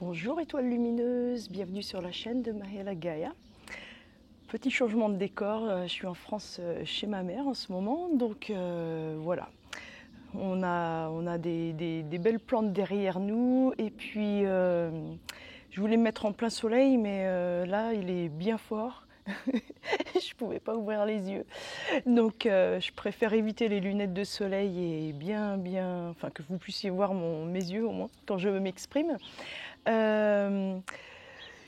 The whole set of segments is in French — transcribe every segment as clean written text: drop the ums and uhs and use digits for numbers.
Bonjour étoile lumineuse, bienvenue sur la chaîne de Mariela Gaia. Petit changement de décor, je suis en France chez ma mère en ce moment, donc voilà. On a des belles plantes derrière nous et puis je voulais me mettre en plein soleil mais là il est bien fort. Je pouvais pas ouvrir les yeux, donc je préfère éviter les lunettes de soleil et enfin que vous puissiez voir mes yeux au moins quand je m'exprime. Euh,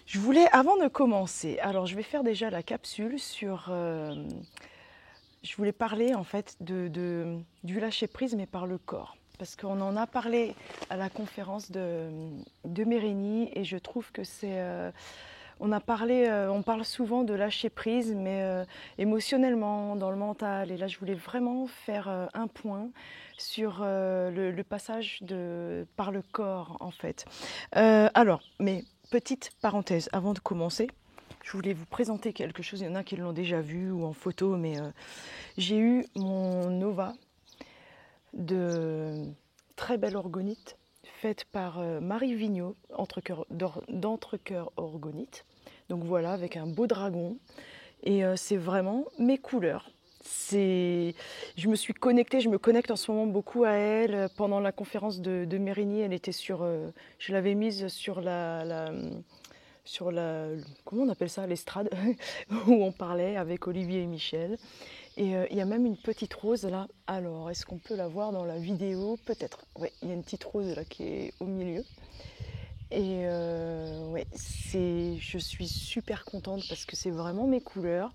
je voulais, avant de commencer, alors je vais faire déjà la capsule sur... je voulais parler en fait du lâcher prise mais par le corps. Parce qu'on en a parlé à la conférence de Mérigny et je trouve que c'est... on parle souvent de lâcher prise mais émotionnellement, dans le mental. Et là je voulais vraiment faire un point sur le passage par le corps en fait. Mais petite parenthèse avant de commencer, je voulais vous présenter quelque chose. Il y en a qui l'ont déjà vu ou en photo, mais j'ai eu mon Nova de très belle orgonite faite par Marie Vigneault d'Entrecoeur Orgonite. Donc voilà, avec un beau dragon. Et c'est vraiment mes couleurs. Je me suis connectée, je me connecte en ce moment beaucoup à elle. Pendant la conférence de Mérigny, elle était je l'avais mise sur comment on appelle ça, l'estrade, où on parlait avec Olivier et Michel. Et il y a même une petite rose là. Alors, est-ce qu'on peut la voir dans la vidéo? Peut-être. Oui, il y a une petite rose là qui est au milieu. Et ouais, je suis super contente parce que c'est vraiment mes couleurs.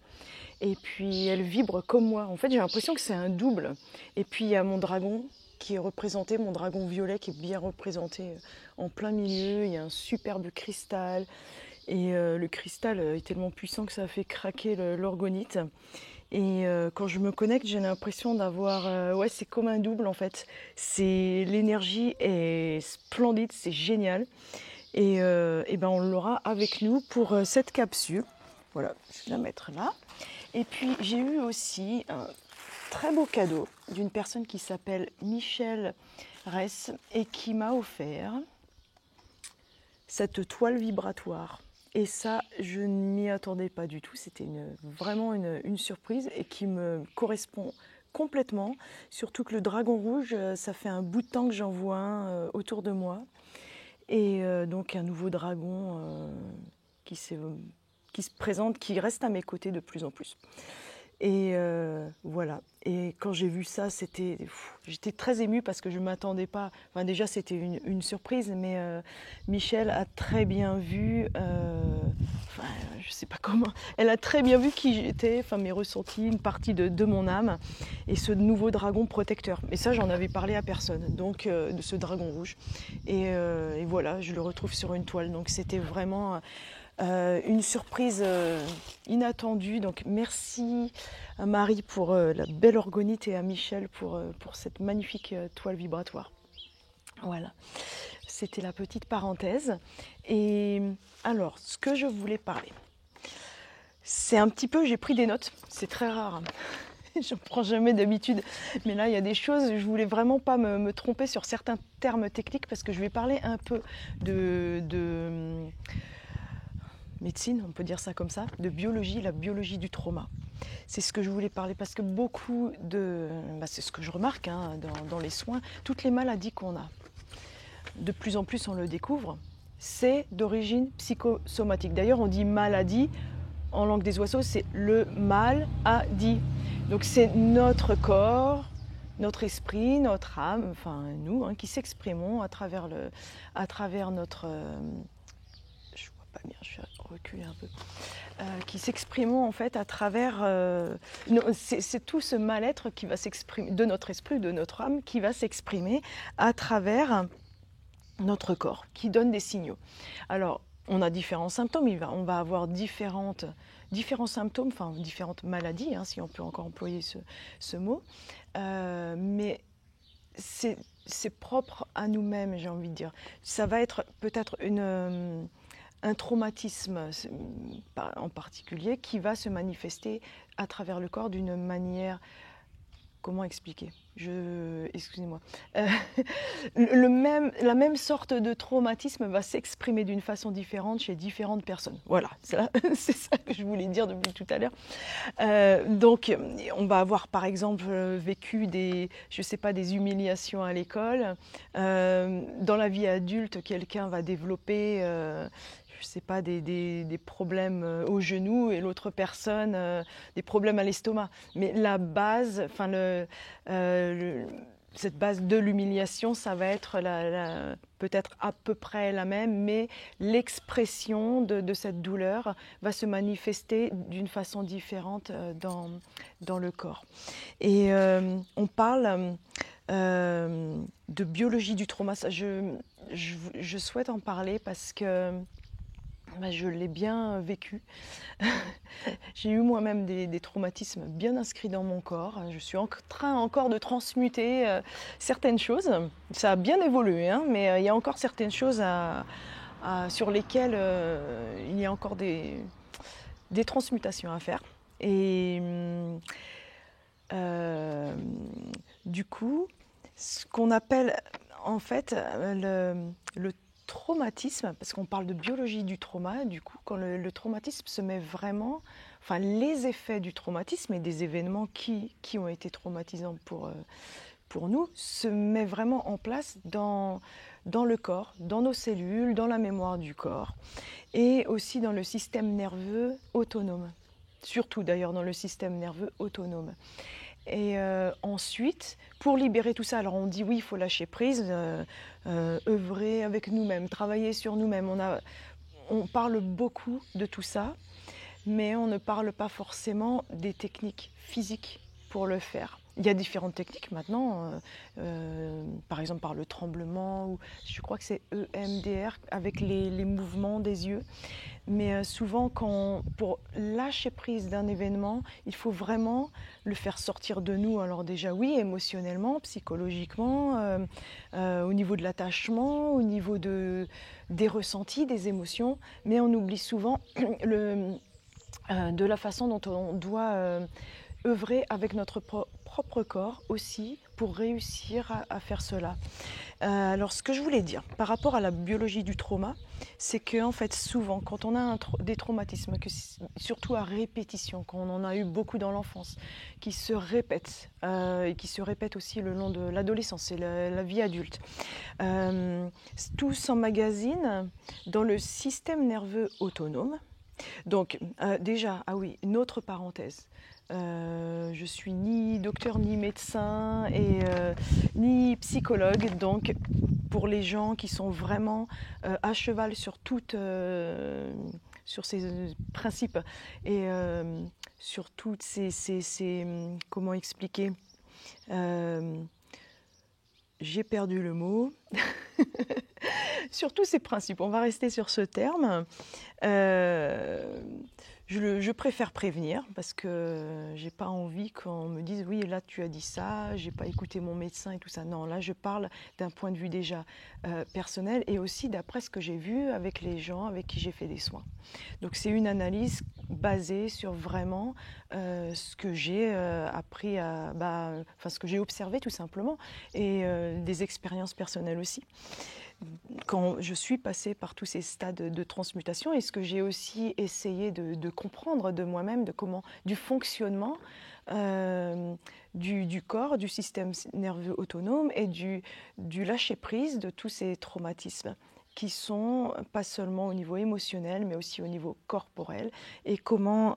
Et puis elle vibre comme moi. En fait, j'ai l'impression que c'est un double. Et puis il y a mon dragon qui est représenté, mon dragon violet qui est bien représenté en plein milieu. Il y a un superbe cristal. Et le cristal est tellement puissant que ça fait craquer l'orgonite. Et quand je me connecte, j'ai l'impression d'avoir... ouais, c'est comme un double en fait. L'énergie est splendide, c'est génial. Et ben on l'aura avec nous pour cette capsule. Voilà, je vais la mettre là. Et puis j'ai eu aussi un très beau cadeau d'une personne qui s'appelle Michel Ress et qui m'a offert cette toile vibratoire. Et ça, je ne m'y attendais pas du tout. C'était vraiment une surprise et qui me correspond complètement. Surtout que le dragon rouge, ça fait un bout de temps que j'en vois un autour de moi. Et donc un nouveau dragon qui se présente, qui reste à mes côtés de plus en plus. Et voilà. Et quand j'ai vu ça, j'étais très émue parce que je ne m'attendais pas. Enfin, déjà, c'était une surprise, mais Michel a très bien vu. Enfin, je ne sais pas comment. Elle a très bien vu qui j'étais, enfin, mes ressentis, une partie de mon âme, et ce nouveau dragon protecteur. Et ça, j'en avais parlé à personne. Donc, de ce dragon rouge. Et voilà, je le retrouve sur une toile. Donc, c'était vraiment. Une surprise inattendue. Donc merci à Marie pour la belle orgonite et à Michel pour cette magnifique toile vibratoire. Voilà, c'était la petite parenthèse. Et alors, ce que je voulais parler, c'est un petit peu, j'ai pris des notes, c'est très rare. Je ne prends jamais d'habitude. Mais là, il y a des choses, je voulais vraiment pas me tromper sur certains termes techniques parce que je vais parler un peu de médecine, on peut dire ça comme ça, de biologie, la biologie du trauma. C'est ce que je voulais parler parce que c'est ce que je remarque dans les soins, toutes les maladies qu'on a, de plus en plus on le découvre, c'est d'origine psychosomatique. D'ailleurs on dit maladie, en langue des oiseaux c'est le mal a dit. Donc c'est notre corps, notre esprit, notre âme, enfin nous, qui s'exprimons à travers notre... je vois pas bien, je vais reculer un peu. Qui s'exprimeront en fait à travers... c'est tout ce mal-être qui va s'exprimer, de notre esprit, de notre âme, qui va s'exprimer à travers notre corps, qui donne des signaux. Alors, on a différents symptômes, on va avoir différents symptômes, enfin différentes maladies, si on peut encore employer ce mot, mais c'est propre à nous-mêmes, j'ai envie de dire. Ça va être peut-être un traumatisme en particulier qui va se manifester à travers le corps d'une manière comment expliquer? Excusez-moi. Euh, la même sorte de traumatisme va s'exprimer d'une façon différente chez différentes personnes. Voilà, c'est ça que je voulais dire depuis tout à l'heure. Donc, on va avoir par exemple vécu je sais pas, des humiliations à l'école. Dans la vie adulte, quelqu'un va développer je sais pas, des problèmes au genou et l'autre personne des problèmes à l'estomac. Mais la base, enfin cette base de l'humiliation, ça va être peut-être à peu près la même, mais l'expression de cette douleur va se manifester d'une façon différente dans le corps. Et on parle de biologie du trauma. Je souhaite en parler parce que je l'ai bien vécu. J'ai eu moi-même des traumatismes bien inscrits dans mon corps. Je suis en train encore de transmuter certaines choses. Ça a bien évolué, hein, mais il y a encore certaines choses sur lesquelles il y a encore des transmutations à faire. Et du coup, ce qu'on appelle en fait le traumatisme, parce qu'on parle de biologie du trauma, du coup, quand le traumatisme se met vraiment, enfin les effets du traumatisme et des événements qui ont été traumatisants pour nous, se met vraiment en place dans le corps, dans nos cellules, dans la mémoire du corps, et aussi dans le système nerveux autonome, surtout d'ailleurs dans le système nerveux autonome. Et ensuite, pour libérer tout ça, alors on dit oui, il faut lâcher prise, œuvrer avec nous-mêmes, travailler sur nous-mêmes. On parle beaucoup de tout ça, mais on ne parle pas forcément des techniques physiques pour le faire. Il y a différentes techniques maintenant, par exemple par le tremblement, ou je crois que c'est EMDR avec les mouvements des yeux. Mais souvent, pour lâcher prise d'un événement, il faut vraiment le faire sortir de nous. Alors déjà, oui, émotionnellement, psychologiquement, au niveau de l'attachement, au niveau des ressentis, des émotions. Mais on oublie souvent de la façon dont on doit œuvrer avec notre propre corps aussi pour réussir à faire cela. Alors ce que je voulais dire par rapport à la biologie du trauma, c'est que en fait souvent quand on a des traumatismes, surtout à répétition, quand on en a eu beaucoup dans l'enfance, qui se répètent et qui se répètent aussi le long de l'adolescence et la vie adulte, tout s'emmagasine dans le système nerveux autonome. Donc déjà, ah oui, une autre parenthèse. Je suis ni docteur ni médecin et ni psychologue, donc pour les gens qui sont vraiment à cheval sur sur ces principes et sur toutes ces comment expliquer, j'ai perdu le mot. Sur tous ces principes, on va rester sur ce terme. Je préfère prévenir parce que j'ai pas envie qu'on me dise oui, là tu as dit ça, j'ai pas écouté mon médecin et tout ça. Non, là je parle d'un point de vue déjà personnel et aussi d'après ce que j'ai vu avec les gens avec qui j'ai fait des soins. Donc c'est une analyse basée sur vraiment ce que j'ai appris ce que j'ai observé tout simplement et des expériences personnelles aussi. Quand je suis passée par tous ces stades de transmutation et ce que j'ai aussi essayé de comprendre de moi-même, du fonctionnement du corps, du système nerveux autonome et du lâcher-prise de tous ces traumatismes qui sont pas seulement au niveau émotionnel mais aussi au niveau corporel et comment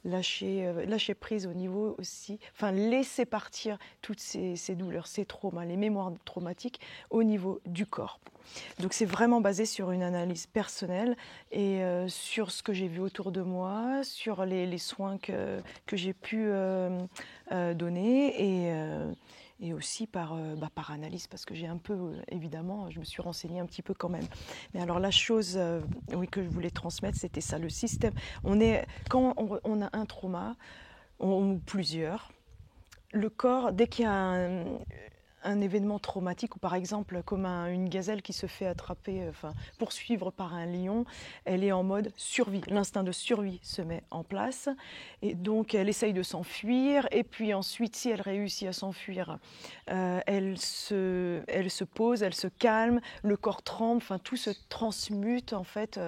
lâcher prise au niveau aussi, enfin laisser partir toutes ces douleurs, ces traumas, les mémoires traumatiques au niveau du corps. Donc c'est vraiment basé sur une analyse personnelle et sur ce que j'ai vu autour de moi, sur les soins que j'ai pu donner et aussi par analyse, parce que j'ai un peu, évidemment, je me suis renseignée un petit peu quand même. Mais alors la chose oui, que je voulais transmettre, c'était ça, le système. Quand on a un trauma, ou plusieurs, le corps, dès qu'il y a un événement traumatique, ou par exemple comme une gazelle qui se fait attraper, poursuivre par un lion, elle est en mode survie. L'instinct de survie se met en place et donc elle essaye de s'enfuir, et puis ensuite si elle réussit à s'enfuir, elle se pose, elle se calme, le corps tremble, tout se transmute en fait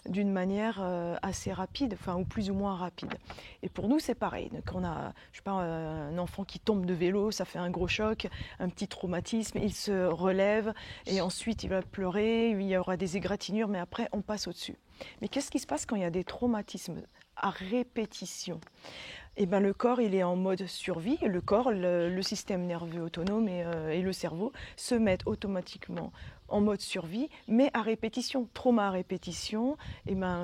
d'une manière assez rapide, ou plus ou moins rapide. Et pour nous c'est pareil, quand on a, je sais pas, un enfant qui tombe de vélo, ça fait un gros choc, un petit traumatisme, il se relève et ensuite il va pleurer, il y aura des égratignures, mais après on passe au-dessus. Mais qu'est-ce qui se passe quand il y a des traumatismes à répétition? Eh ben, le corps il est en mode survie, le corps, le système nerveux autonome et le cerveau se mettent automatiquement en mode survie, mais à répétition. Trauma à répétition,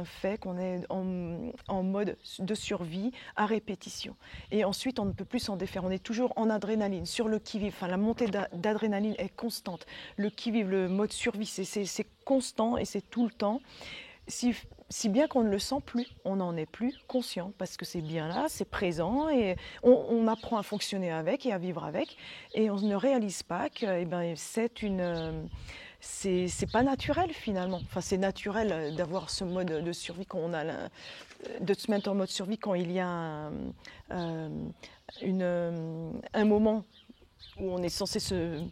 fait qu'on est en mode de survie à répétition. Et ensuite, on ne peut plus s'en défaire. On est toujours en adrénaline, sur le qui-vive. La montée d'adrénaline est constante. Le qui-vive, le mode survie, c'est constant et c'est tout le temps. Si bien qu'on ne le sent plus, on n'en est plus conscient, parce que c'est bien là, c'est présent, et on apprend à fonctionner avec et à vivre avec, et on ne réalise pas que c'est pas naturel finalement. C'est naturel d'avoir ce mode de survie quand on a de se mettre en mode survie quand il y a un moment où on est censé se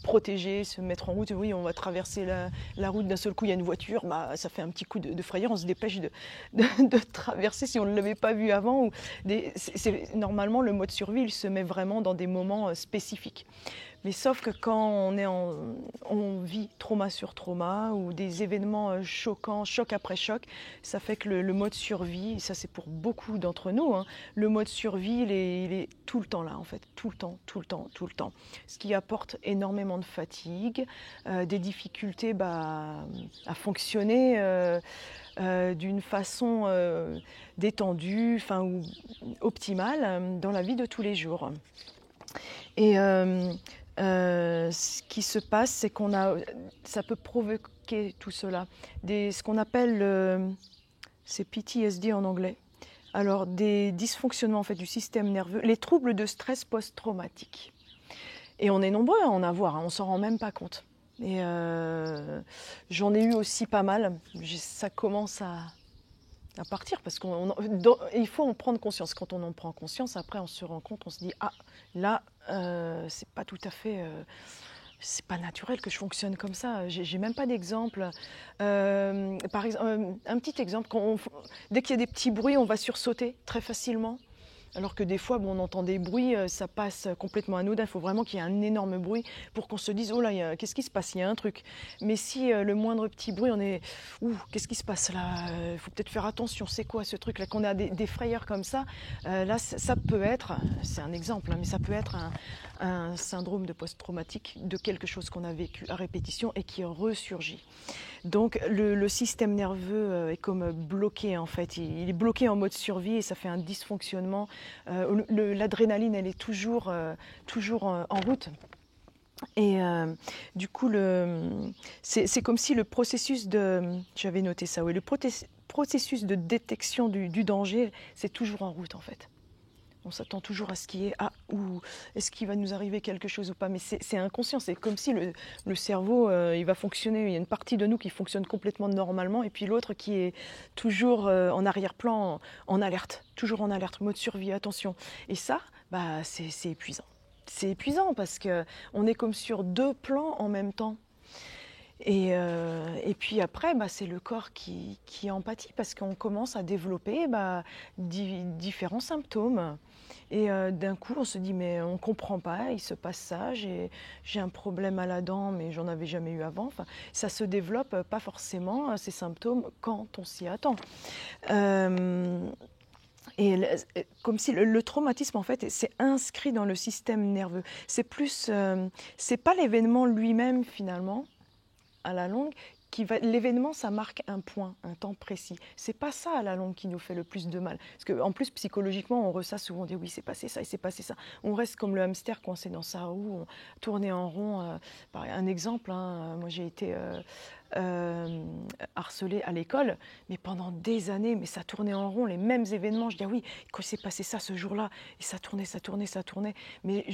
protéger, se mettre en route. Oui, on va traverser la route, d'un seul coup il y a une voiture, ça fait un petit coup de frayeur, on se dépêche de traverser si on ne l'avait pas vu avant. Normalement le mode survie il se met vraiment dans des moments spécifiques. Mais sauf que quand on vit trauma sur trauma ou des événements choquants, choc après choc, ça fait que le mode survie, et ça c'est pour beaucoup d'entre nous, le mode survie il est tout le temps là en fait, tout le temps, tout le temps, tout le temps. Ce qui apporte énormément de fatigue, des difficultés à fonctionner d'une façon détendue, ou optimale dans la vie de tous les jours. Et ce qui se passe, c'est ça peut provoquer tout cela, ce qu'on appelle, c'est PTSD en anglais. Alors des dysfonctionnements en fait du système nerveux, les troubles de stress post-traumatique. Et on est nombreux à en avoir, on s'en rend même pas compte. Et j'en ai eu aussi pas mal. Ça commence à partir parce qu'il faut en prendre conscience. Quand on en prend conscience, après on se rend compte, on se dit là c'est pas tout à fait c'est pas naturel que je fonctionne comme ça. J'ai même pas d'exemple. Par exemple, un petit exemple, dès qu'il y a des petits bruits, on va sursauter très facilement. Alors que des fois, on entend des bruits, ça passe complètement anodin. Il faut vraiment qu'il y ait un énorme bruit pour qu'on se dise « Oh là, qu'est-ce qui se passe? Il y a un truc. » Mais si le moindre petit bruit, on est « Ouh, qu'est-ce qui se passe là? Il faut peut-être faire attention, c'est quoi ce truc-là ?» Qu'on a des frayeurs comme ça, là, ça peut être, c'est un exemple, mais ça peut être un syndrome de post-traumatique de quelque chose qu'on a vécu à répétition et qui ressurgit. Donc le système nerveux est comme bloqué en fait, il est bloqué en mode survie et ça fait un dysfonctionnement. L'adrénaline elle est toujours en route. Et du coup c'est comme si le processus j'avais noté ça, oui, le processus de détection du danger c'est toujours en route en fait. On s'attend toujours à ce qu'il y ait ou est-ce qu'il va nous arriver quelque chose ou pas, mais c'est inconscient, c'est comme si le cerveau il va fonctionner, il y a une partie de nous qui fonctionne complètement normalement et puis l'autre qui est toujours en arrière-plan, en alerte, toujours en alerte, mode survie, attention. Et ça, c'est épuisant. C'est épuisant parce qu'on est comme sur deux plans en même temps. Et puis après, c'est le corps qui empathie parce qu'on commence à développer différents symptômes. Et d'un coup, on se dit, mais on ne comprend pas, il se passe ça, j'ai un problème à la dent, mais j'en avais jamais eu avant. Ça se développe pas forcément, ces symptômes, quand on s'y attend. Et comme si le traumatisme, en fait, c'est inscrit dans le système nerveux. C'est plus, c'est pas l'événement lui-même, finalement, à la longue, l'événement, ça marque un point, un temps précis. C'est pas ça à la longue qui nous fait le plus de mal. Parce qu'en plus, psychologiquement, on ressasse souvent, on dit oui, c'est passé ça et c'est passé ça. On reste comme le hamster coincé dans sa roue, tourné en rond. Un exemple, moi j'ai été harcelée à l'école, mais pendant des années, mais ça tournait en rond, les mêmes événements. Je dis oui, quand s'est passé ça ce jour-là, et ça tournait, ça tournait, ça tournait. Mais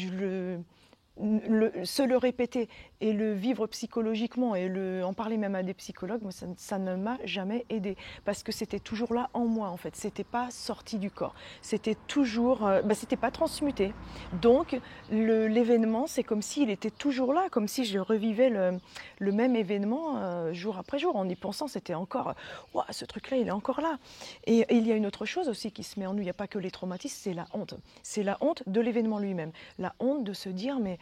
se le répéter et le vivre psychologiquement et en parler même à des psychologues, moi, ça ne m'a jamais aidé parce que c'était toujours là en moi en fait, c'était pas sorti du corps, c'était toujours, c'était pas transmuté. Donc l'événement, c'est comme s'il était toujours là, comme si je revivais le même événement jour après jour. En y pensant, c'était encore, wow, ce truc-là, il est encore là. Et il y a une autre chose aussi qui se met en nous, il n'y a pas que les traumatismes, c'est la honte. C'est la honte de l'événement lui-même, la honte de se dire mais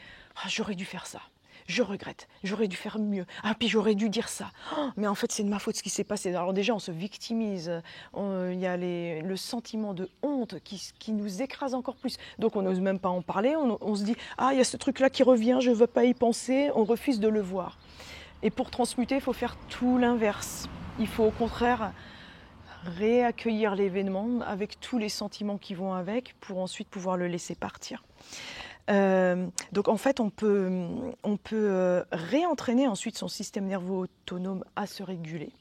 j'aurais dû faire ça. Je regrette, j'aurais dû faire mieux. Ah, puis j'aurais dû dire ça. Oh, mais en fait, c'est de ma faute ce qui s'est passé. Alors déjà, on se victimise. Il y a le sentiment de honte qui nous écrase encore plus. Donc on n'ose même pas en parler. On se dit, ah, il y a ce truc-là qui revient, je ne veux pas y penser. On refuse de le voir. Et pour transmuter, il faut faire tout l'inverse. Il faut au contraire réaccueillir l'événement avec tous les sentiments qui vont avec pour ensuite pouvoir le laisser partir. Donc en fait, on peut réentraîner ensuite son système nerveux autonome à se réguler.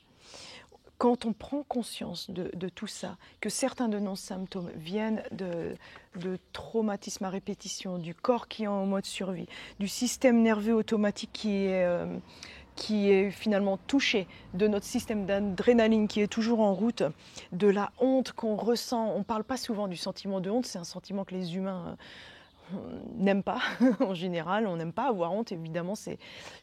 Quand on prend conscience de tout ça, que certains de nos symptômes viennent de traumatismes à répétition, du corps qui est en mode survie, du système nerveux automatique qui est finalement touché, de notre système d'adrénaline qui est toujours en route, de la honte qu'on ressent. On ne parle pas souvent du sentiment de honte, c'est un sentiment que les humains n'aime pas en général, on n'aime pas avoir honte évidemment.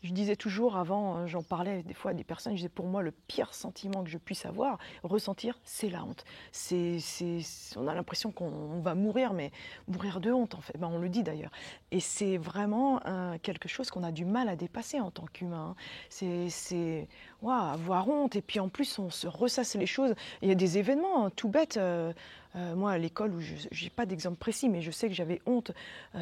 Je disais toujours avant, j'en parlais des fois à des personnes, je disais pour moi le pire sentiment que je puisse ressentir, c'est la honte. On a l'impression qu'on va mourir, mais mourir de honte en fait, on le dit d'ailleurs. Et c'est vraiment quelque chose qu'on a du mal à dépasser en tant qu'humain. C'est avoir honte et puis en plus on se ressasse les choses. Il y a des événements tout bêtes. Moi, à l'école, où je n'ai pas d'exemple précis, mais je sais que j'avais honte.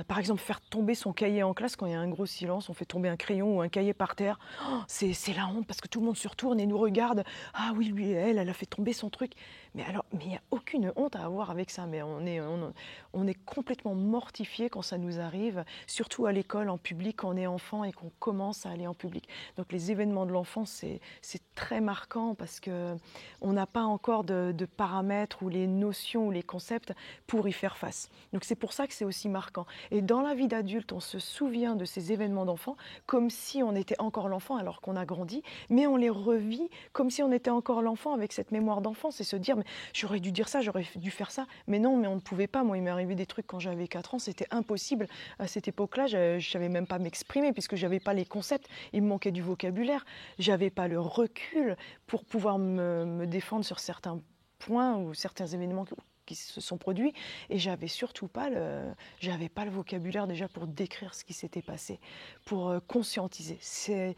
Par exemple, faire tomber son cahier en classe quand il y a un gros silence, on fait tomber un crayon ou un cahier par terre. Oh, c'est la honte parce que tout le monde se retourne et nous regarde. Ah oui, lui et elle a fait tomber son truc. Mais il n'y a aucune honte à avoir avec ça. Mais on est complètement mortifié quand ça nous arrive, surtout à l'école, en public, quand on est enfant et qu'on commence à aller en public. Donc les événements de l'enfance, c'est très marquant parce qu'on n'a pas encore de paramètres ou les notions ou les concepts pour y faire face. Donc c'est pour ça que c'est aussi marquant. Et dans la vie d'adulte, on se souvient de ces événements d'enfant comme si on était encore l'enfant alors qu'on a grandi, mais on les revit comme si on était encore l'enfant avec cette mémoire d'enfance et se dire mais j'aurais dû dire ça, j'aurais dû faire ça, mais non, mais on ne pouvait pas. Moi, il m'est arrivé des trucs quand j'avais 4 ans, c'était impossible. À cette époque-là, je ne savais même pas m'exprimer puisque je n'avais pas les concepts, il me manquait du vocabulaire, je n'avais pas le recul pour pouvoir me défendre sur certains points ou certains événements qui se sont produits et j'avais pas le vocabulaire déjà pour décrire ce qui s'était passé, pour conscientiser. C'est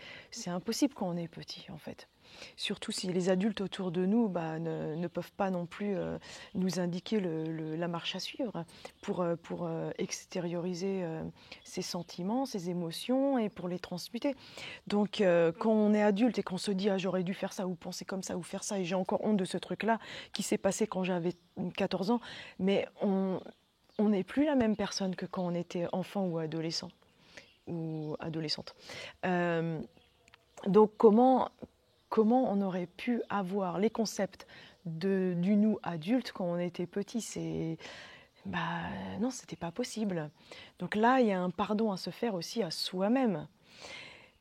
impossible quand on est petit en fait. Surtout si les adultes autour de nous ne peuvent pas non plus nous indiquer la marche à suivre pour extérioriser ses sentiments, ses émotions et pour les transmuter. Donc quand on est adulte et qu'on se dit j'aurais dû faire ça ou penser comme ça ou faire ça et j'ai encore honte de ce truc-là qui s'est passé quand j'avais 14 ans, mais on n'est plus la même personne que quand on était enfant ou adolescent ou adolescente. Donc comment on aurait pu avoir les concepts du nous adulte quand on était petit? Non, c'était pas possible. Donc là, il y a un pardon à se faire aussi à soi-même.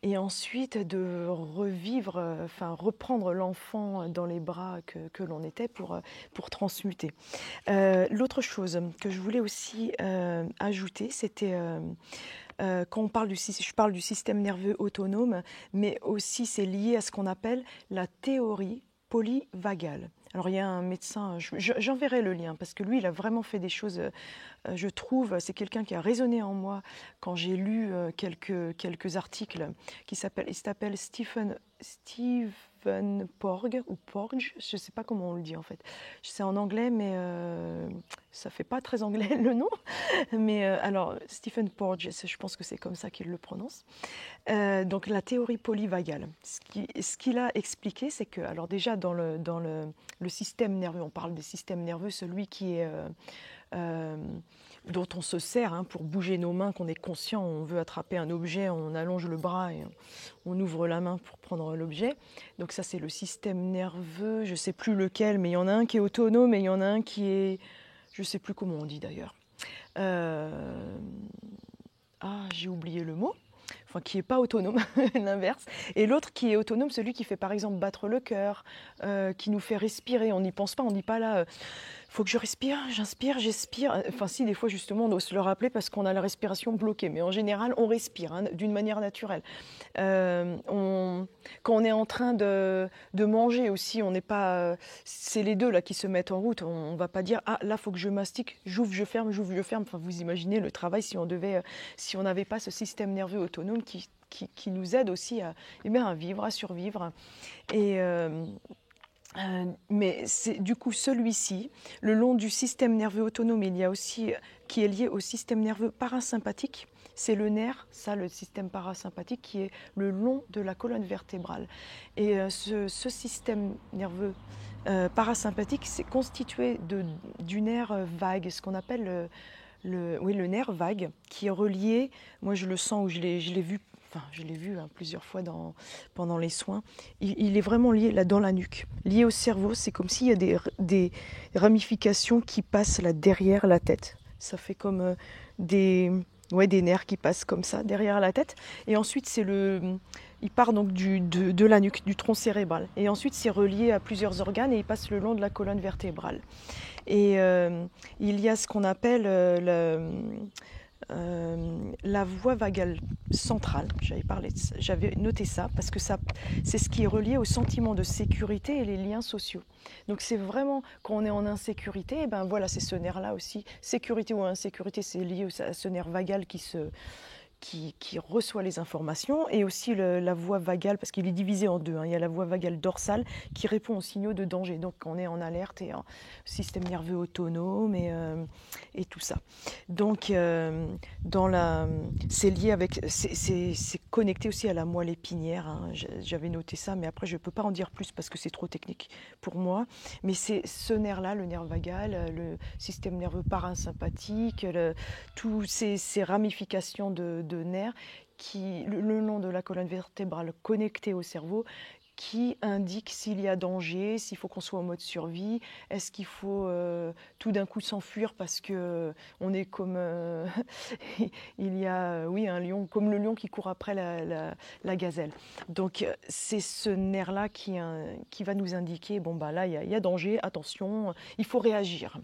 Et ensuite de reprendre l'enfant dans les bras que l'on était pour transmuter. L'autre chose que je voulais aussi ajouter, c'était quand je parle du système nerveux autonome, mais aussi c'est lié à ce qu'on appelle la théorie polyvagale. Alors il y a un médecin, j'enverrai le lien parce que lui il a vraiment fait des choses, je trouve, c'est quelqu'un qui a résonné en moi quand j'ai lu quelques articles il s'appelle Stephen Porges, ou Porges, je ne sais pas comment on le dit en fait. C'est en anglais mais ça ne fait pas très anglais le nom. Mais alors Stephen Porges, je pense que c'est comme ça qu'il le prononce. Donc la théorie polyvagale. Ce qu'il a expliqué, c'est que, alors déjà dans le système nerveux, on parle des systèmes nerveux, celui qui est dont on se sert pour bouger nos mains, qu'on est conscient, on veut attraper un objet, on allonge le bras et on ouvre la main pour prendre l'objet. Donc ça c'est le système nerveux, je ne sais plus lequel, mais il y en a un qui est autonome et il y en a un qui est, je ne sais plus comment on dit d'ailleurs. j'ai oublié le mot, enfin qui n'est pas autonome, l'inverse, et l'autre qui est autonome, celui qui fait par exemple battre le cœur, qui nous fait respirer, on n'y pense pas, on ne dit pas là, faut que je respire, j'inspire, j'expire. Enfin si, des fois justement on doit se le rappeler parce qu'on a la respiration bloquée, mais en général on respire hein, d'une manière naturelle. Quand on est en train de manger aussi, on n'est pas, c'est les deux là qui se mettent en route. On va pas dire ah là faut que je mastique, j'ouvre, je ferme, j'ouvre, je ferme. Enfin vous imaginez le travail si on devait, si on n'avait pas ce système nerveux autonome qui nous aide aussi à, eh bien, à vivre, à survivre. Et mais c'est du coup celui-ci, le long du système nerveux autonome, il y a aussi qui est lié au système nerveux parasympathique. C'est le nerf, ça, le système parasympathique, qui est le long de la colonne vertébrale. Et ce système nerveux parasympathique, c'est constitué du nerf vague, ce qu'on appelle le nerf vague, qui est relié, moi je le sens, ou je l'ai vu, enfin je l'ai vu hein, plusieurs fois pendant les soins, il est vraiment lié là dans la nuque, lié au cerveau, c'est comme s'il y a des ramifications qui passent là derrière la tête. Ça fait comme des nerfs qui passent comme ça derrière la tête. Et ensuite, il part donc de la nuque, du tronc cérébral. Et ensuite, c'est relié à plusieurs organes et il passe le long de la colonne vertébrale. Et il y a ce qu'on appelle la voie vagale centrale. J'avais noté ça parce que c'est ce qui est relié au sentiment de sécurité et les liens sociaux. Donc c'est vraiment quand on est en insécurité, et ben voilà, c'est ce nerf-là aussi. Sécurité ou insécurité, c'est lié à ce nerf vagal qui reçoit les informations, et aussi la voie vagale, parce qu'il est divisé en deux. Hein. Il y a la voie vagale dorsale qui répond aux signaux de danger. Donc on est en alerte et en système nerveux autonome et tout ça. Donc c'est lié avec, c'est connecté aussi à la moelle épinière. Hein. J'avais noté ça, mais après je ne peux pas en dire plus parce que c'est trop technique pour moi. Mais c'est ce nerf-là, le nerf vagal, le système nerveux parasympathique, toutes ces ramifications de nerfs qui, le long de la colonne vertébrale connectée au cerveau, qui indique s'il y a danger, s'il faut qu'on soit en mode survie, est-ce qu'il faut tout d'un coup s'enfuir parce que on est comme il y a un lion, comme le lion qui court après la gazelle. Donc c'est ce nerf-là qui va nous indiquer bon bah là il y a danger, attention, il faut réagir.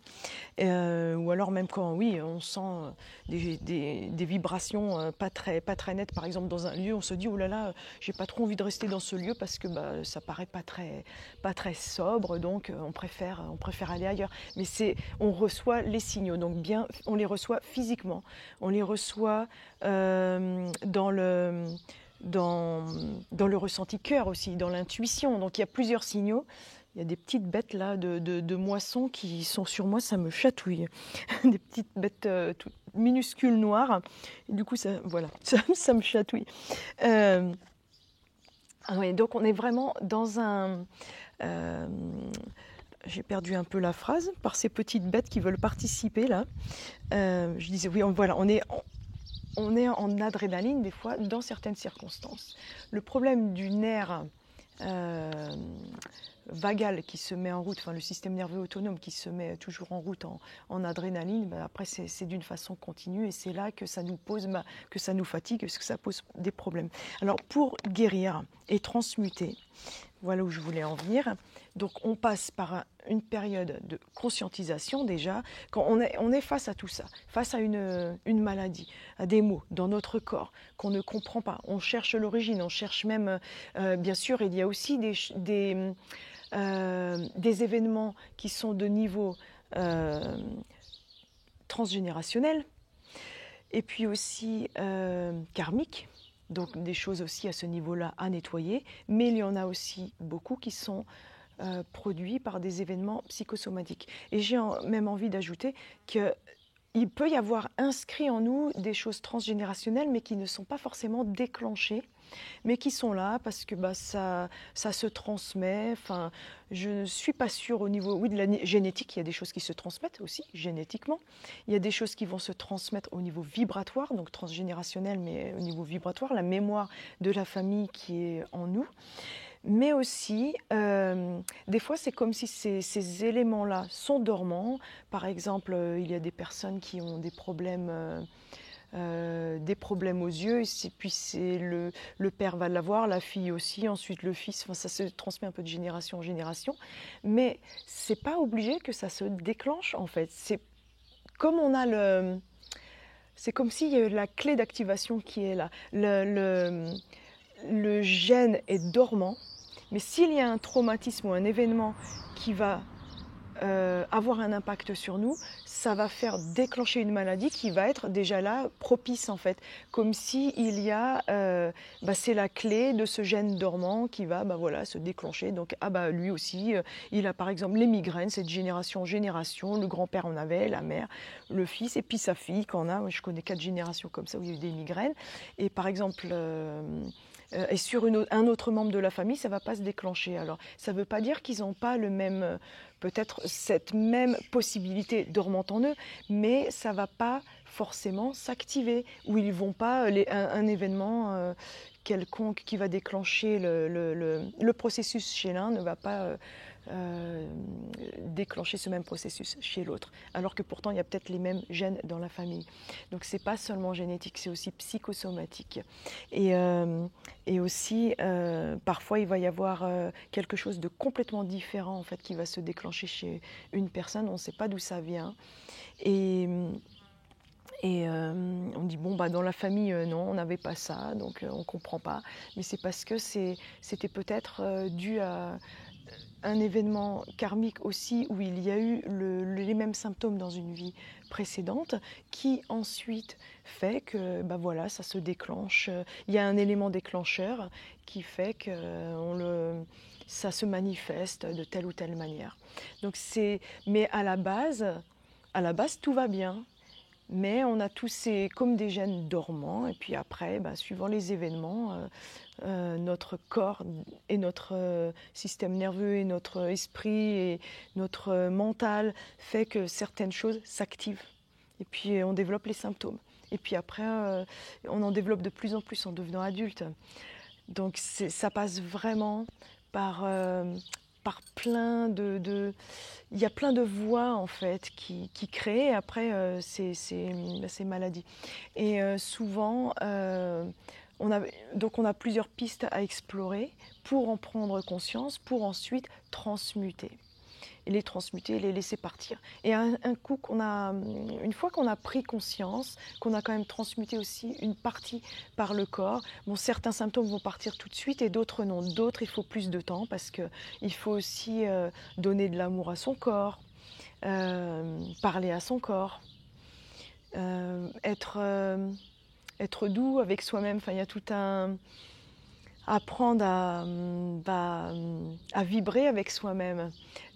Ou alors même quand on sent des vibrations pas très nettes, par exemple dans un lieu, on se dit oh là là, j'ai pas trop envie de rester dans ce lieu parce que ça paraît pas très sobre, donc on préfère aller ailleurs. Mais on reçoit les signaux, donc bien, on les reçoit physiquement, on les reçoit dans le ressenti cœur aussi, dans l'intuition. Donc il y a plusieurs signaux. Il y a des petites bêtes là de moissons qui sont sur moi, ça me chatouille. Des petites bêtes toutes minuscules noires. Et du coup, ça me chatouille. Donc on est vraiment dans un... j'ai perdu un peu la phrase par ces petites bêtes qui veulent participer là. Je disais on est en adrénaline des fois dans certaines circonstances. Le problème du nerf vagal qui se met en route, enfin le système nerveux autonome qui se met toujours en route en adrénaline, après c'est d'une façon continue et c'est là que ça nous que ça nous fatigue, que ça pose des problèmes. Alors pour guérir et transmuter, voilà où je voulais en venir. Donc on passe par une période de conscientisation déjà, quand on est face à tout ça, face à une maladie, à des maux dans notre corps qu'on ne comprend pas. On cherche l'origine, on cherche même, bien sûr, il y a aussi des événements qui sont de niveau transgénérationnel et puis aussi karmique. Donc des choses aussi à ce niveau-là à nettoyer, mais il y en a aussi beaucoup qui sont produits par des événements psychosomatiques. Et j'ai même envie d'ajouter qu'il peut y avoir inscrit en nous des choses transgénérationnelles, mais qui ne sont pas forcément déclenchées, mais qui sont là parce que ça se transmet. Enfin, je ne suis pas sûre au niveau de la génétique, il y a des choses qui se transmettent aussi génétiquement. Il y a des choses qui vont se transmettre au niveau vibratoire, donc transgénérationnel, mais au niveau vibratoire, la mémoire de la famille qui est en nous. Mais aussi, des fois, c'est comme si ces éléments-là sont dormants. Par exemple, il y a des personnes qui ont des problèmes des problèmes aux yeux, et puis le père va l'avoir, la fille aussi, ensuite le fils, enfin, ça se transmet un peu de génération en génération, mais c'est pas obligé que ça se déclenche en fait. C'est comme on a c'est comme s'il y a la clé d'activation qui est là. Le gène est dormant, mais s'il y a un traumatisme ou un événement qui va avoir un impact sur nous, ça va faire déclencher une maladie qui va être déjà là propice en fait, comme si il y a, c'est la clé de ce gène dormant qui va voilà, se déclencher. Donc lui aussi, il a par exemple les migraines, c'est de génération en génération, le grand-père en avait, la mère, le fils, et puis sa fille qu'en a. Je connais 4 générations comme ça où il y a eu des migraines, et par exemple et sur un autre membre de la famille, ça ne va pas se déclencher. Alors, ça ne veut pas dire qu'ils n'ont pas peut-être cette même possibilité dormante en eux, mais ça ne va pas forcément s'activer, ou ils ne vont pas, un événement quelconque qui va déclencher le processus chez l'un ne va pas déclencher ce même processus chez l'autre, alors que pourtant il y a peut-être les mêmes gènes dans la famille. Donc c'est pas seulement génétique, c'est aussi psychosomatique. Et aussi parfois il va y avoir quelque chose de complètement différent en fait qui va se déclencher chez une personne, on ne sait pas d'où ça vient. Et on dit dans la famille non, on n'avait pas ça, donc on ne comprend pas, mais c'est parce que c'était peut-être dû à un événement karmique aussi où il y a eu les mêmes symptômes dans une vie précédente qui ensuite fait que voilà, ça se déclenche. Il y a un élément déclencheur qui fait que ça se manifeste de telle ou telle manière. Donc mais à la base tout va bien. Mais on a tous comme des gènes dormants, et puis après, suivant les événements, notre corps et notre système nerveux et notre esprit et notre mental fait que certaines choses s'activent. Et puis on développe les symptômes. Et puis après, on en développe de plus en plus en devenant adulte. Donc ça passe vraiment par plein il y a plein de voies en fait qui créent après ces maladies. Et souvent, on a plusieurs pistes à explorer pour en prendre conscience, pour ensuite transmuter. Et les transmuter, les laisser partir. Et une fois qu'on a pris conscience, qu'on a quand même transmuté aussi une partie par le corps, certains symptômes vont partir tout de suite et d'autres non. D'autres, il faut plus de temps parce qu'il faut aussi donner de l'amour à son corps, parler à son corps, être doux avec soi-même. Enfin, il y a tout apprendre à vibrer avec soi-même.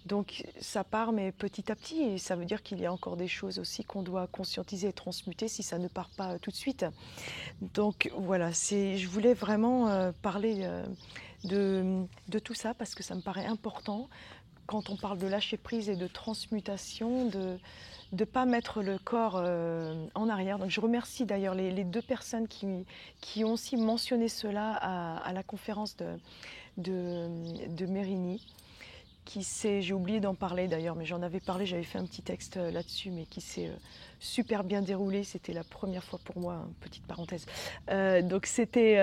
Donc ça part, mais petit à petit, et ça veut dire qu'il y a encore des choses aussi qu'on doit conscientiser et transmuter si ça ne part pas tout de suite. Donc voilà, je voulais vraiment parler de tout ça parce que ça me paraît important quand on parle de lâcher prise et de transmutation, de ne pas mettre le corps en arrière. Donc je remercie d'ailleurs les 2 personnes qui ont aussi mentionné cela à la conférence de Mérigny. J'ai oublié d'en parler d'ailleurs, mais j'en avais parlé, j'avais fait un petit texte là-dessus, mais qui s'est super bien déroulé. C'était la première fois pour moi, petite parenthèse. Donc c'était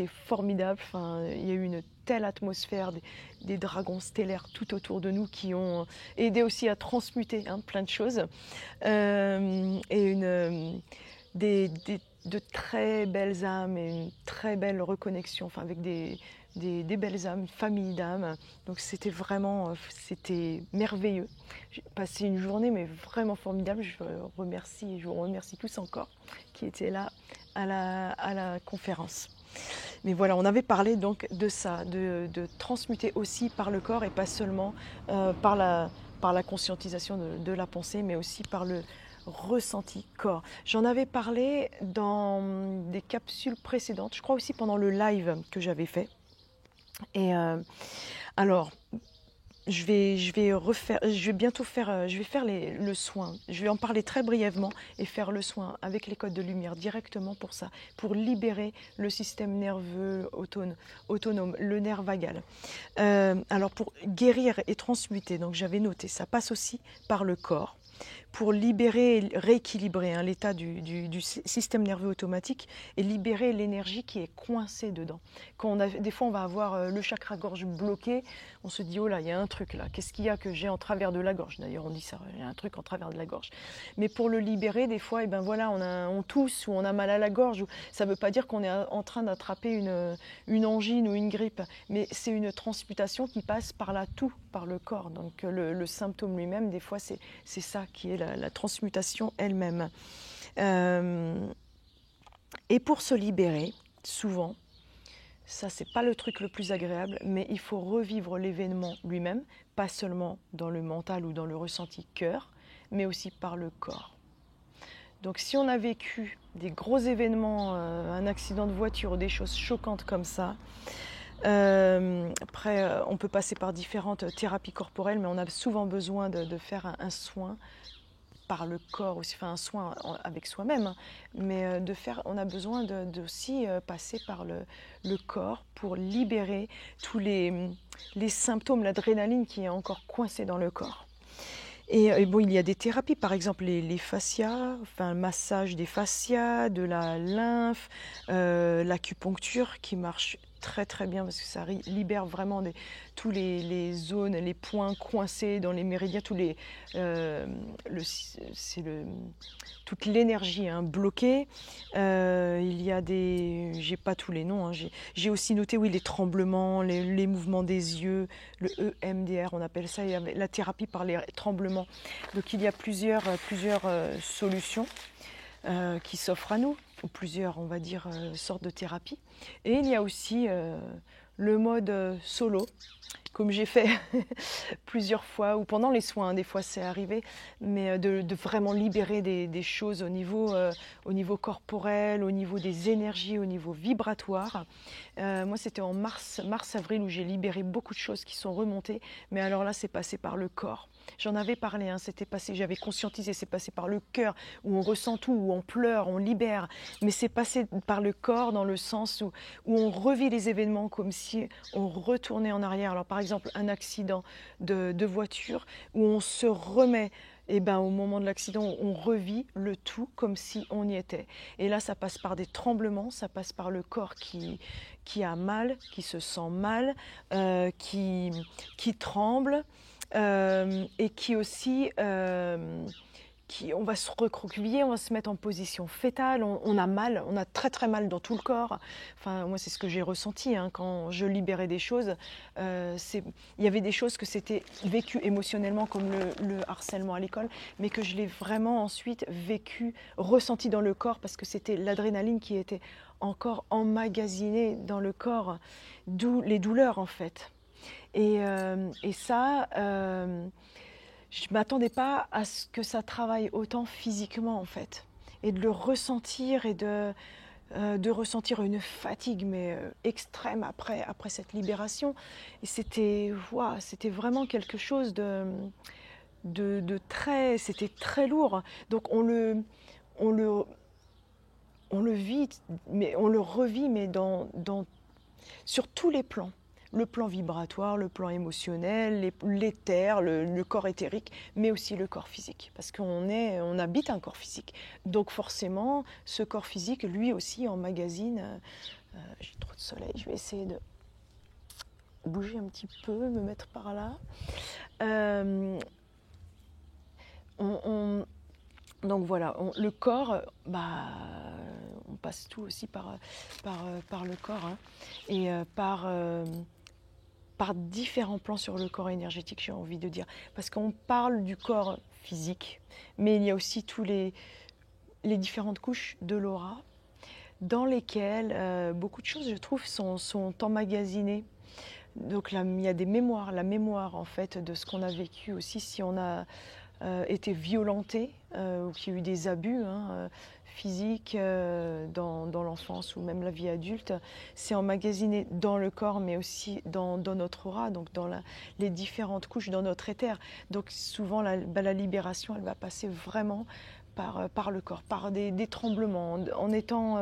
formidable. Enfin, il y a eu une telle atmosphère, des dragons stellaires tout autour de nous qui ont aidé aussi à transmuter plein de choses. Et de très belles âmes et une très belle reconnexion, enfin avec des belles âmes, une famille d'âmes. Donc c'était merveilleux. J'ai passé une journée mais vraiment formidable. Je vous remercie tous encore qui étaient là à la conférence. Mais voilà, on avait parlé donc de ça, de transmuter aussi par le corps et pas seulement par la conscientisation de la pensée, mais aussi par le ressenti corps. J'en avais parlé dans des capsules précédentes, je crois aussi pendant le live que j'avais fait. Et alors, je vais bientôt faire le soin. Je vais en parler très brièvement et faire le soin avec les codes de lumière directement pour ça, pour libérer le système nerveux autonome, le nerf vagal. Alors pour guérir et transmuter, donc j'avais noté, ça passe aussi par le corps, pour libérer, rééquilibrer hein, l'état du système nerveux automatique et libérer l'énergie qui est coincée dedans. Des fois, on va avoir le chakra-gorge bloqué, on se dit, oh là, il y a un truc là, qu'est-ce qu'il y a que j'ai en travers de la gorge? D'ailleurs, on dit ça, il y a un truc en travers de la gorge. Mais pour le libérer, des fois, voilà, on tousse ou on a mal à la gorge. Ça ne veut pas dire qu'on est en train d'attraper une angine ou une grippe, mais c'est une transmutation qui passe par là, tout, par le corps. Donc le symptôme lui-même, des fois, c'est ça qui est la transmutation elle-même. Et pour se libérer, souvent, ça c'est pas le truc le plus agréable, mais il faut revivre l'événement lui-même, pas seulement dans le mental ou dans le ressenti cœur, mais aussi par le corps. Donc si on a vécu des gros événements, un accident de voiture, des choses choquantes comme ça, après on peut passer par différentes thérapies corporelles, mais on a souvent besoin de faire un soin par le corps aussi, enfin un soin avec soi-même, hein, mais on a besoin aussi passer par le corps pour libérer tous les symptômes, l'adrénaline qui est encore coincée dans le corps. Et bon, il y a des thérapies, par exemple les fascias, enfin le massage des fascias, de la lymphe, l'acupuncture qui marche très très bien parce que ça libère vraiment tous les zones, les points coincés dans les méridiens, toute l'énergie hein, bloquée. Il y a j'ai pas tous les noms, hein, j'ai aussi noté oui les tremblements, les mouvements des yeux, le EMDR on appelle ça, et la thérapie par les tremblements. Donc il y a plusieurs solutions qui s'offrent à nous, ou plusieurs on va dire sortes de thérapies. Et il y a aussi le mode solo, comme j'ai fait plusieurs fois, ou pendant les soins, des fois c'est arrivé, mais de vraiment libérer des choses au niveau corporel, au niveau des énergies, au niveau vibratoire. Moi c'était en mars-avril où j'ai libéré beaucoup de choses qui sont remontées, mais alors là c'est passé par le corps. J'en avais parlé, hein, j'avais conscientisé, c'est passé par le cœur, où on ressent tout, où on pleure, on libère, mais c'est passé par le corps dans le sens où on revit les événements comme si on retournait en arrière. Alors par exemple un accident de voiture où on se remet, et au moment de l'accident, on revit le tout comme si on y était. Et là, ça passe par des tremblements, ça passe par le corps qui a mal, qui se sent mal, qui tremble. Et qui aussi, on va se recroqueviller, on va se mettre en position fétale, on a mal, on a très très mal dans tout le corps. Enfin, moi c'est ce que j'ai ressenti hein, quand je libérais des choses. Il y avait des choses que c'était vécu émotionnellement comme le harcèlement à l'école, mais que je l'ai vraiment ensuite vécu, ressenti dans le corps parce que c'était l'adrénaline qui était encore emmagasinée dans le corps, d'où les douleurs en fait. Et ça, je ne m'attendais pas à ce que ça travaille autant physiquement en fait. Et de le ressentir et de ressentir une fatigue mais extrême après cette libération. Et c'était vraiment quelque chose c'était très lourd. Donc on le vit, mais on le revit, mais sur tous les plans. Le plan vibratoire, le plan émotionnel, l'éther, le corps éthérique, mais aussi le corps physique. Parce on habite un corps physique. Donc forcément, ce corps physique, lui aussi, emmagasine. J'ai trop de soleil, je vais essayer de bouger un petit peu, me mettre par là. Donc voilà, le corps, on passe tout aussi par le corps hein, et par différents plans sur le corps énergétique, j'ai envie de dire. Parce qu'on parle du corps physique, mais il y a aussi tous les différentes couches de l'aura dans lesquelles beaucoup de choses, je trouve, sont emmagasinées. Donc là, il y a des mémoires, la mémoire en fait de ce qu'on a vécu aussi, si on a été violenté ou qu'il y a eu des abus physiques dans l'enfance ou même la vie adulte, c'est emmagasiné dans le corps mais aussi dans notre aura, donc dans les différentes couches dans notre éther. Donc souvent la libération elle va passer vraiment par le corps, par des tremblements, en étant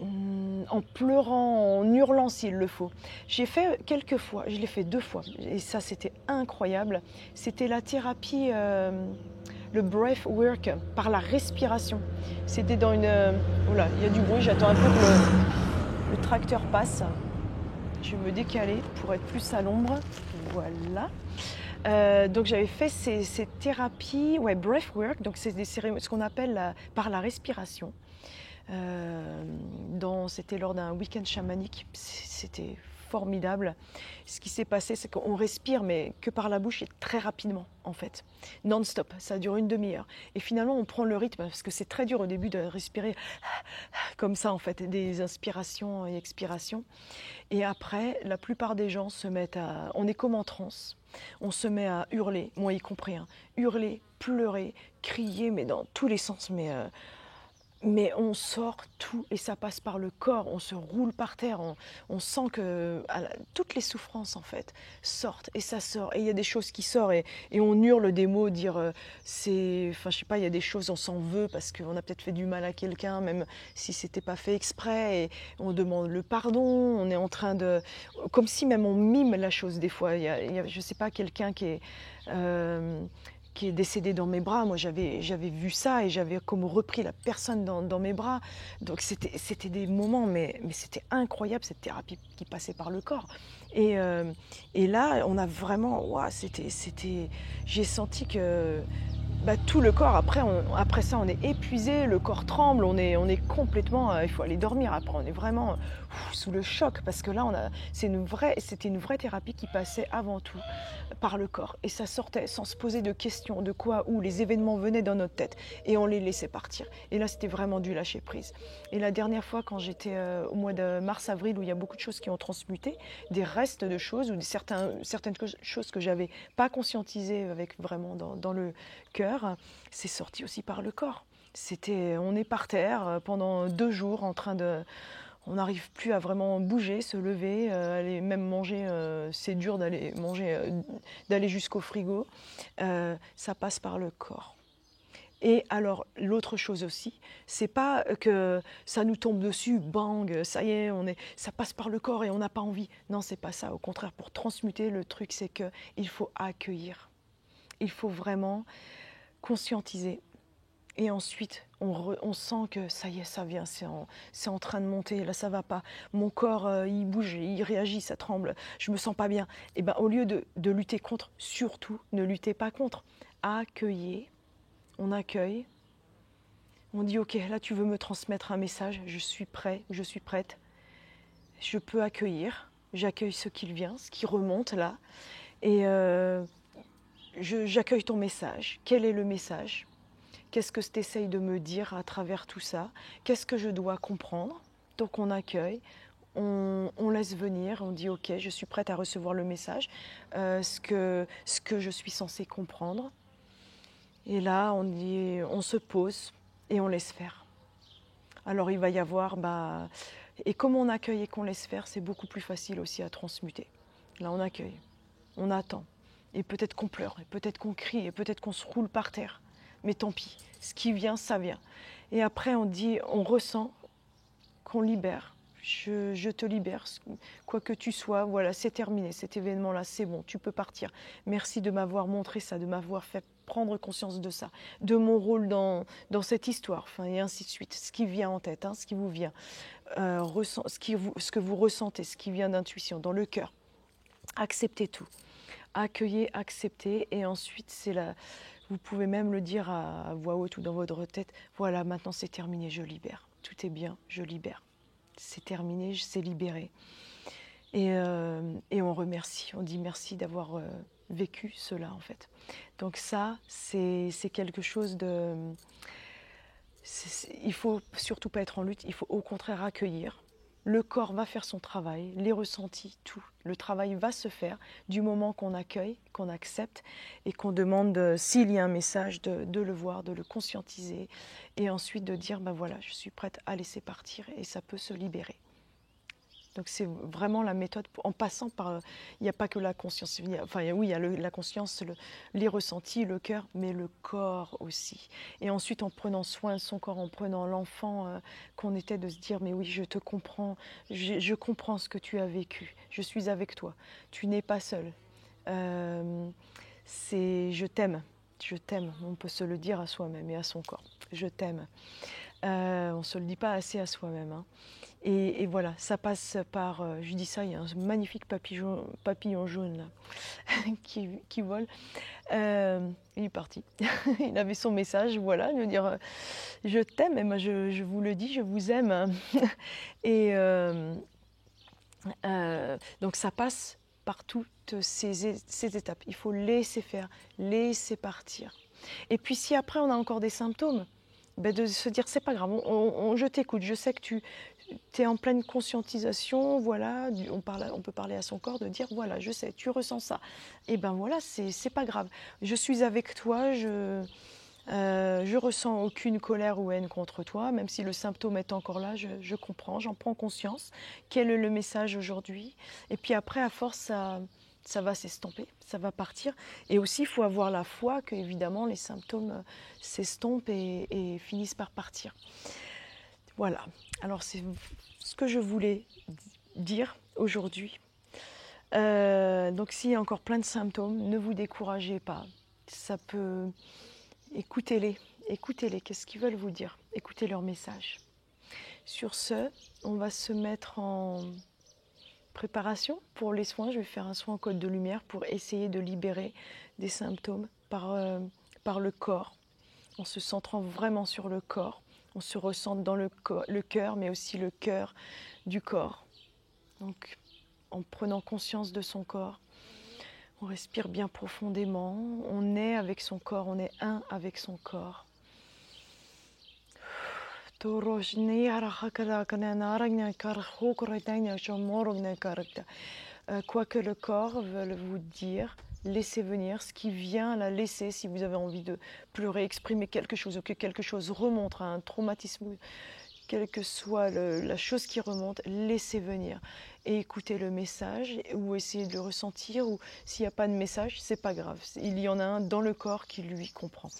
en pleurant, en hurlant s'il le faut. J'ai fait quelques fois, je l'ai fait 2 fois et ça c'était incroyable. C'était la thérapie, le breath work par la respiration. C'était dans une... oh là, il y a du bruit, j'attends un peu que le tracteur passe. Je vais me décaler pour être plus à l'ombre. Voilà. Donc j'avais fait ces thérapies, ouais, breathwork, donc c'est ce qu'on appelle par la respiration. C'était lors d'un week-end chamanique, c'était formidable. Ce qui s'est passé, c'est qu'on respire, mais que par la bouche et très rapidement, en fait, non-stop. Ça dure une demi-heure. Et finalement, on prend le rythme, parce que c'est très dur au début de respirer comme ça, en fait, des inspirations et expirations. Et après, la plupart des gens se mettent à... On est comme en transe. On se met à hurler, moi y compris, hein. Hurler, pleurer, crier, mais dans tous les sens. Mais on sort tout et ça passe par le corps, on se roule par terre, on sent que toutes les souffrances en fait sortent et ça sort. Et il y a des choses qui sortent et on hurle des mots, dire enfin je sais pas, il y a des choses, on s'en veut parce qu'on a peut-être fait du mal à quelqu'un, même si c'était pas fait exprès, et on demande le pardon, on est en train de... Comme si même on mime la chose des fois. Je sais pas, quelqu'un qui est décédé dans mes bras. Moi, j'avais vu ça et j'avais comme repris la personne dans mes bras. Donc, c'était des moments, mais c'était incroyable, cette thérapie qui passait par le corps. Et là, on a vraiment... Ouah, j'ai senti que tout le corps, après ça, on est épuisé, le corps tremble, on est complètement... il faut aller dormir après, on est vraiment sous le choc, parce que là, c'était une vraie thérapie qui passait avant tout par le corps. Et ça sortait sans se poser de questions, de quoi, où les événements venaient dans notre tête. Et on les laissait partir. Et là, c'était vraiment du lâcher prise. Et la dernière fois, quand j'étais au mois de mars-avril, où il y a beaucoup de choses qui ont transmuté, des restes de choses, ou certaines choses que j'avais pas conscientisées avec vraiment dans le cœur, c'est sorti aussi par le corps. On est par terre pendant 2 jours en train de... On n'arrive plus à vraiment bouger, se lever, aller même manger. C'est dur d'aller manger, d'aller jusqu'au frigo. Ça passe par le corps. Et alors, l'autre chose aussi, c'est pas que ça nous tombe dessus, bang, ça y est, ça passe par le corps et on n'a pas envie. Non, c'est pas ça. Au contraire, pour transmuter, le truc, c'est qu'il faut accueillir. Il faut vraiment conscientiser. Et ensuite, on sent que ça y est, ça vient, c'est en train de monter, là ça va pas. Mon corps, il bouge, il réagit, ça tremble, je me sens pas bien. Et bien au lieu de lutter contre, surtout ne luttez pas contre. Accueillez, on accueille, on dit ok, là tu veux me transmettre un message, je suis prêt, je suis prête. Je peux accueillir, j'accueille ce qui vient, ce qui remonte là. Et j'accueille ton message. Quel est le message ? Qu'est-ce que tu essayes de me dire à travers tout ça? Qu'est-ce que je dois comprendre? Donc on accueille, on laisse venir, on dit ok, je suis prête à recevoir le message, ce que je suis censée comprendre. Et là, on se pose et on laisse faire. Alors il va y avoir, et comme on accueille et qu'on laisse faire, c'est beaucoup plus facile aussi à transmuter. Là on accueille, on attend, et peut-être qu'on pleure, et peut-être qu'on crie, et peut-être qu'on se roule par terre. Mais tant pis, ce qui vient, ça vient. Et après, on ressent qu'on libère. Je te libère, quoi que tu sois, voilà, c'est terminé, cet événement-là, c'est bon, tu peux partir. Merci de m'avoir montré ça, de m'avoir fait prendre conscience de ça, de mon rôle dans cette histoire, enfin, et ainsi de suite. Ce qui vient en tête, ce qui vous vient, ce que vous ressentez, ce qui vient d'intuition, dans le cœur. Acceptez tout. Accueillez, acceptez, et ensuite, vous pouvez même le dire à voix haute ou dans votre tête, voilà, maintenant c'est terminé, je libère. Tout est bien, je libère. C'est terminé, c'est libéré. Et on remercie, on dit merci d'avoir vécu cela en fait. Donc ça, c'est quelque chose de... Il ne faut surtout pas être en lutte, il faut au contraire accueillir. Le corps va faire son travail, les ressentis, tout. Le travail va se faire du moment qu'on accueille, qu'on accepte et qu'on demande, s'il y a un message, de le voir, de le conscientiser et ensuite de dire, voilà, je suis prête à laisser partir et ça peut se libérer. Donc c'est vraiment la méthode, en passant par, il n'y a pas que la conscience, oui, il y a la conscience, les ressentis, le cœur, mais le corps aussi. Et ensuite en prenant soin de son corps, en prenant l'enfant qu'on était, de se dire mais oui, je te comprends, je comprends ce que tu as vécu, je suis avec toi, tu n'es pas seul. Je t'aime, on peut se le dire à soi-même et à son corps, je t'aime. On ne se le dit pas assez à soi-même. Hein. Et voilà, ça passe par, je dis ça, il y a un magnifique papillon jaune là, qui vole. Il est parti, il avait son message, voilà, de dire je t'aime, et moi je vous le dis, je vous aime. Et donc ça passe par toutes ces étapes. Il faut laisser faire, laisser partir. Et puis si après on a encore des symptômes, ben de se dire c'est pas grave, je t'écoute, je sais que tu es en pleine conscientisation, voilà, on peut parler à son corps, de dire voilà, je sais, tu ressens ça. Et ben voilà, c'est pas grave. Je suis avec toi, je ressens aucune colère ou haine contre toi, même si le symptôme est encore là, je comprends, j'en prends conscience. Quel est le message aujourd'hui? Et puis après, à force, ça va s'estomper, ça va partir. Et aussi, il faut avoir la foi que, évidemment, les symptômes s'estompent et finissent par partir. Voilà. Alors, c'est ce que je voulais dire aujourd'hui. Donc, s'il y a encore plein de symptômes, ne vous découragez pas. Ça peut... Écoutez-les, qu'est-ce qu'ils veulent vous dire? Écoutez leur message. Sur ce, on va se mettre en préparation pour les soins. Je vais faire un soin en code de lumière pour essayer de libérer des symptômes par le corps, en se centrant vraiment sur le corps. On se ressent dans le cœur, mais aussi le cœur du corps. Donc, en prenant conscience de son corps, on respire bien profondément, on est avec son corps, on est un avec son corps. Quoi que le corps veuille vous dire, laissez venir ce qui vient, la laisser. Si vous avez envie de pleurer, exprimer quelque chose, ou que quelque chose remonte à un traumatisme, quelle que soit la chose qui remonte, laissez venir et écoutez le message ou essayez de le ressentir, ou s'il n'y a pas de message, c'est pas grave. Il y en a un dans le corps qui lui comprend.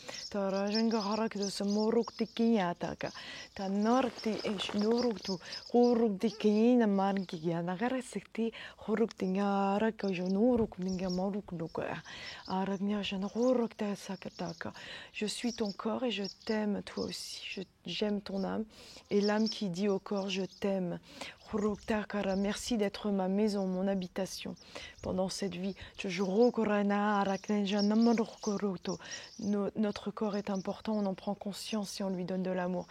Je suis ton corps et je t'aime toi aussi. J'aime ton âme. Et l'âme qui dit au corps, je t'aime. Merci d'être ma maison, mon habitation pendant cette vie. Notre corps est important, on en prend conscience si on lui donne de l'amour.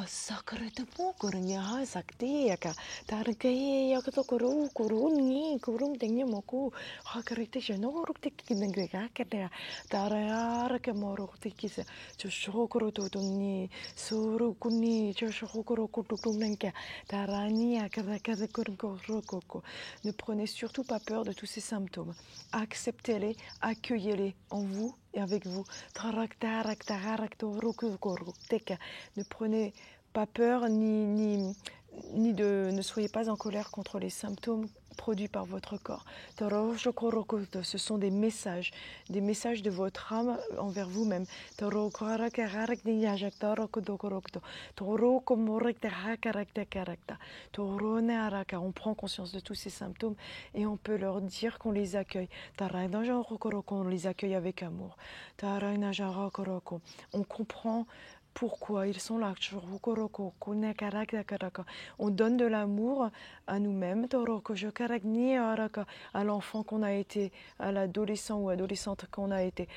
Sakarata pukurnya sakti yaka tarkai yakatokuru kurungi kurung tengnya moku hakarite shanoruk tikinengga kata tarara kemoruk tikisa choshokoro totoni suru kuni choshokoro kutukunenka tarani yakata kuroko. Ne prenez surtout pas peur de tous ces symptômes. Acceptez-les, accueillez-les en vous et avec vous. Ne prenez pas peur ne soyez pas en colère contre les symptômes produits par votre corps. Ce sont des messages de votre âme envers vous-même. On prend conscience de tous ces symptômes et on peut leur dire qu'on les accueille. On les accueille avec amour. On comprend pourquoi ils sont là. On donne de l'amour à nous-mêmes, à l'enfant qu'on a été, à l'adolescent ou adolescente qu'on a été,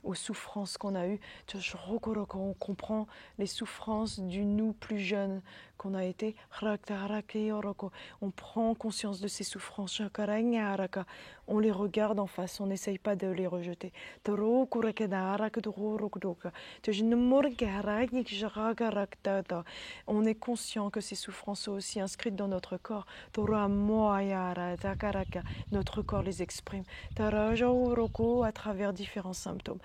aux souffrances qu'on a eues. On comprend les souffrances du nous plus jeune qu'on a été. On prend conscience de ces souffrances. On les regarde en face, on n'essaye pas de les rejeter. On est conscient que ces souffrances sont aussi inscrites dans notre corps. Notre corps les exprime à travers différents symptômes.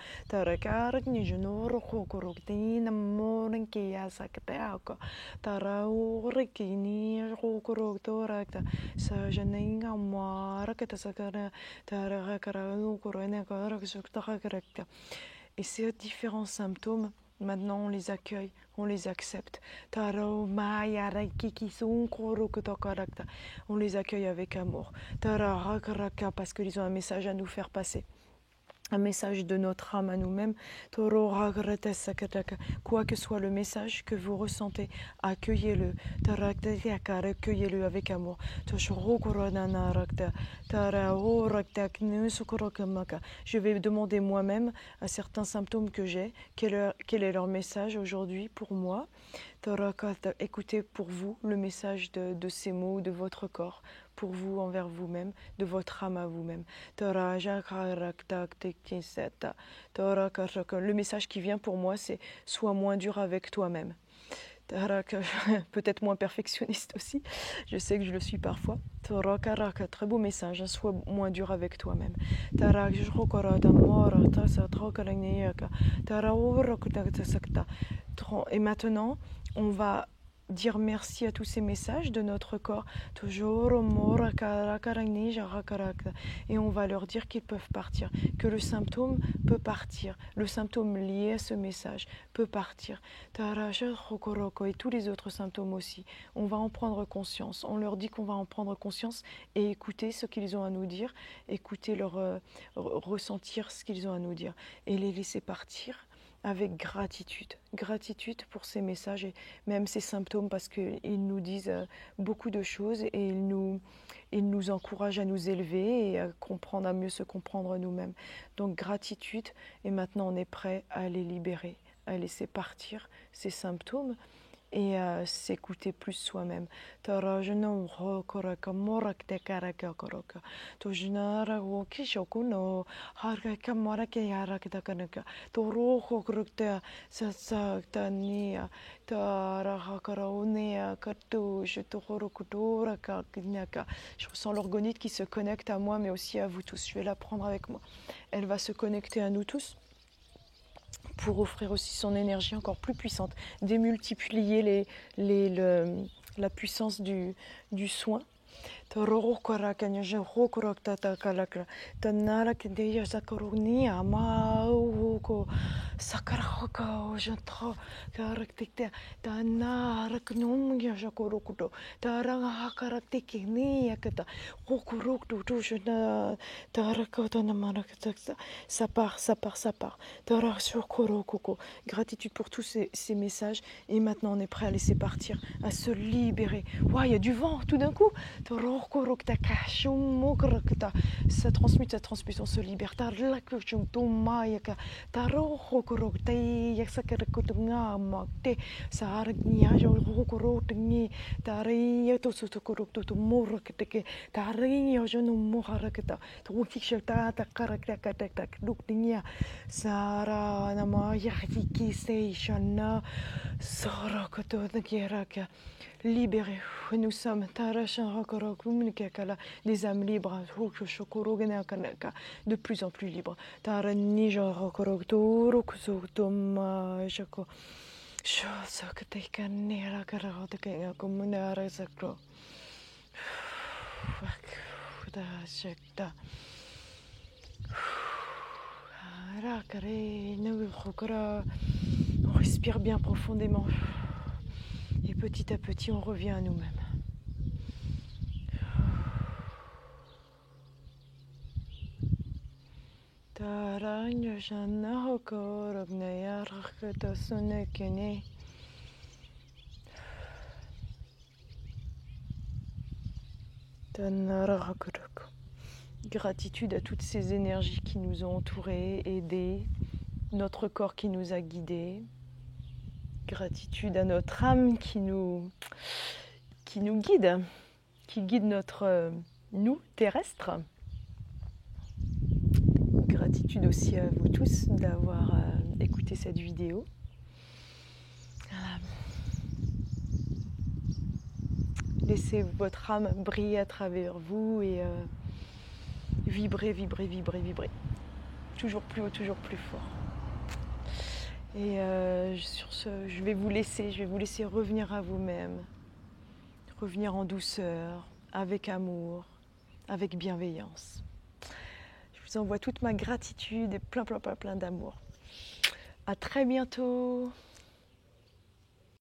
Et ces différents symptômes, maintenant on les accueille, on les accepte. On les accueille avec amour. Parce qu'ils ont un message à nous faire passer. Un message de notre âme à nous-mêmes. Quoi que soit le message que vous ressentez, accueillez-le. Accueillez-le avec amour. Je vais demander moi-même à certains symptômes que j'ai, quel est leur message aujourd'hui pour moi. Écoutez pour vous le message de ces mots, de votre corps, pour vous, envers vous-même, de votre âme à vous-même. Le message qui vient pour moi, c'est « sois moins dur avec toi-même ». Peut-être moins perfectionniste aussi, je sais que je le suis parfois. Très beau message, hein, sois moins dur avec toi-même. Et maintenant, on va dire merci à tous ces messages de notre corps. Et on va leur dire qu'ils peuvent partir, que le symptôme peut partir, le symptôme lié à ce message peut partir. Et tous les autres symptômes aussi. On va en prendre conscience. On leur dit qu'on va en prendre conscience et écouter ce qu'ils ont à nous dire, écouter ressentir ce qu'ils ont à nous dire et les laisser partir avec gratitude. Gratitude pour ces messages et même ces symptômes parce qu'ils nous disent beaucoup de choses et ils nous encouragent à nous élever et à comprendre, à mieux se comprendre nous-mêmes. Donc gratitude et maintenant on est prêt à les libérer, à laisser partir ces symptômes et à s'écouter plus soi-même. Je ressens l'orgonite qui se connecte à moi mais aussi à vous tous. Je vais la prendre avec moi. Elle va se connecter à nous tous pour offrir aussi son énergie encore plus puissante, démultiplier la puissance du soin. Ça part, ça part, ça part. Gratitude pour tous ces messages. Et maintenant, on est prêt à laisser partir, à se libérer. Waouh, il y a du vent tout d'un coup. Ça transmute, on se libère. Libérés, nous sommes des âmes libres, de plus en plus libres. On respire bien profondément. Et petit à petit, on revient à nous-mêmes. Taranya Jana Hokor Gnayarkata Sonekene. Gratitude à toutes ces énergies qui nous ont entourés, aidés, notre corps qui nous a guidés. Gratitude à notre âme qui nous guide, qui guide notre nous terrestre. Gratitude aussi à vous tous d'avoir écouté cette vidéo. Laissez votre âme briller à travers vous et vibrer, vibrer, vibrer, vibrer. Toujours plus haut, toujours plus fort. Et sur ce, je vais vous laisser revenir à vous-même. Revenir en douceur, avec amour, avec bienveillance. Je vous envoie toute ma gratitude et plein d'amour. À très bientôt.